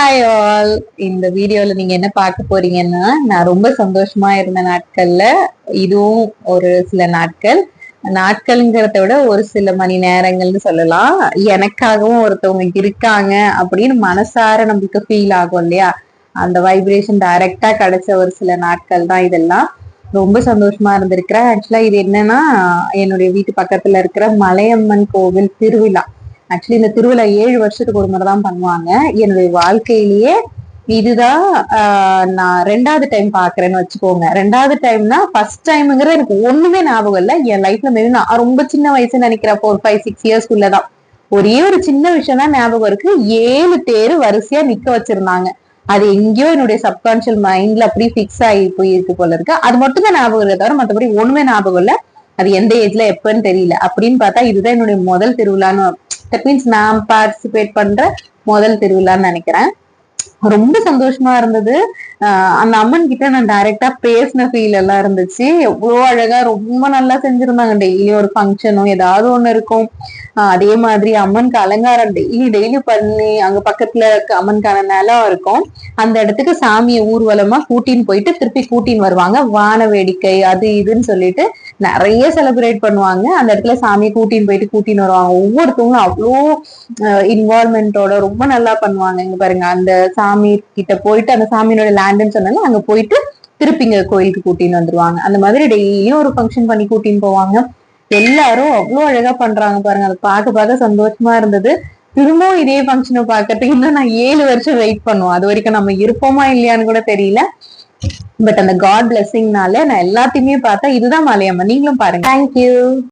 Hi all. இந்த வீடியோல நீங்க என்ன பார்க்க போறீங்கன்னா, நான் ரொம்ப சந்தோஷமா இருந்த நாட்கள்ல இதுவும் ஒரு சில நாட்கள்ங்கிறத விட ஒரு சில மணி நேரங்கள்னு சொல்லலாம். எனக்காகவும் ஒருத்தவங்க இருக்காங்க அப்படின்னு மனசார நம்மளுக்கு ஃபீல் ஆகும் இல்லையா? அந்த வைப்ரேஷன் டைரக்டா கிடைச்ச ஒரு சில நாட்கள் தான் இதெல்லாம். ரொம்ப சந்தோஷமா இருந்திருக்கிறேன். ஆக்சுவலா இது என்னன்னா, என்னுடைய வீட்டு பக்கத்துல இருக்கிற மலையம்மன் கோவில் திருவிழா. ஆக்சுவலி இந்த திருவிழா 7 வருஷத்துக்கு ஒரு முறை தான் பண்ணுவாங்க. என்னுடைய வாழ்க்கையிலேயே இதுதான் நான் 2வது டைம் பாக்குறேன்னு வச்சுக்கோங்க. 2வது டைம்னா ஃபர்ஸ்ட் டைம்ங்கிறது எனக்கு ஒண்ணுமே ஞாபகம் இல்ல. என் லைஃப்ல மேபி நான் ரொம்ப சின்ன வயசுன்னு நினைக்கிறேன். 4, 5, 6 இயர்ஸ்க்குள்ளதான். ஒரே ஒரு சின்ன விஷயம் தான் ஞாபகம் இருக்கு. 7 தேரு வரிசையா நிக்க வச்சிருந்தாங்க. அது எங்கேயோ என்னுடைய சப்கான்சியல் மைண்ட்ல அப்படியே பிக்ஸ் ஆகி போயிருக்கு போல இருக்கு. அது மட்டும் தான் ஞாபகம் இருக்க தவிர மத்தபடி ஒண்ணுமே ஞாபகம் இல்ல. அது எந்த ஏஜ்ல எப்பன்னு தெரியல. அப்படின்னு பார்த்தா இதுதான் என்னுடைய முதல் திருவிழான்னு, தட் மீன்ஸ் நான் பார்ட்டிசிபேட் பண்ற முதல் திருவிழான்னு நினைக்கிறேன். ரொம்ப சந்தோஷமா இருந்தது. அந்த அம்மன் கிட்ட நான் டைரக்டா பேசின ஃபீல் எல்லாம் இருந்துச்சு. எவ்வளவு அழகா ரொம்ப நல்லா செஞ்சிருந்தாங்க. டெய்லி ஒரு ஃபங்க்ஷனும் ஏதாவது ஒண்ணு இருக்கும். அதே மாதிரி அம்மனுக்கு அலங்காரம் டெய்லி பண்ணி அங்க பக்கத்துல அம்மனுக்கான நிலம் இருக்கும். அந்த இடத்துக்கு சாமியை ஊர்வலமா கூட்டின்னு போயிட்டு திருப்பி கூட்டின்னு வருவாங்க. வான வேடிக்கை அது இதுன்னு சொல்லிட்டு நிறைய செலிப்ரேட் பண்ணுவாங்க. அந்த இடத்துல சாமியை கூட்டின்னு போயிட்டு கூட்டின்னு வருவாங்க. ஒவ்வொருத்தவங்களும் அவ்வளோ இன்வால்மெண்டோட ரொம்ப நல்லா பண்ணுவாங்க. இங்க பாருங்க, அந்த சாமி கிட்ட போயிட்டு அந்த சாமியோட லேண்டுன்னு சொன்னாலும் அங்க போயிட்டு திருப்பி இங்க கோயிலுக்கு கூட்டின்னு வந்துருவாங்க. அந்த மாதிரி டெய்லியும் ஒரு ஃபங்க்ஷன் பண்ணி கூட்டின்னு போவாங்க. எல்லாரும் அவ்வளவு அழகா பண்றாங்க பாருங்க. அதை பார்க்க சந்தோஷமா இருந்தது. திரும்பவும் இதே ஃபங்க்ஷனை பார்க்கறதுக்கு இன்னும் நான் 7 வருஷம் வெயிட் பண்ணுவோம். அது வரைக்கும் நம்ம இருப்போமா இல்லையான்னு கூட தெரியல. பட் அந்த காட் பிளெஸிங்னால நான் எல்லாத்தையுமே பார்த்தா இதுதான் மலையம்மன். நீங்களும் பாருங்க. தேங்க்யூ.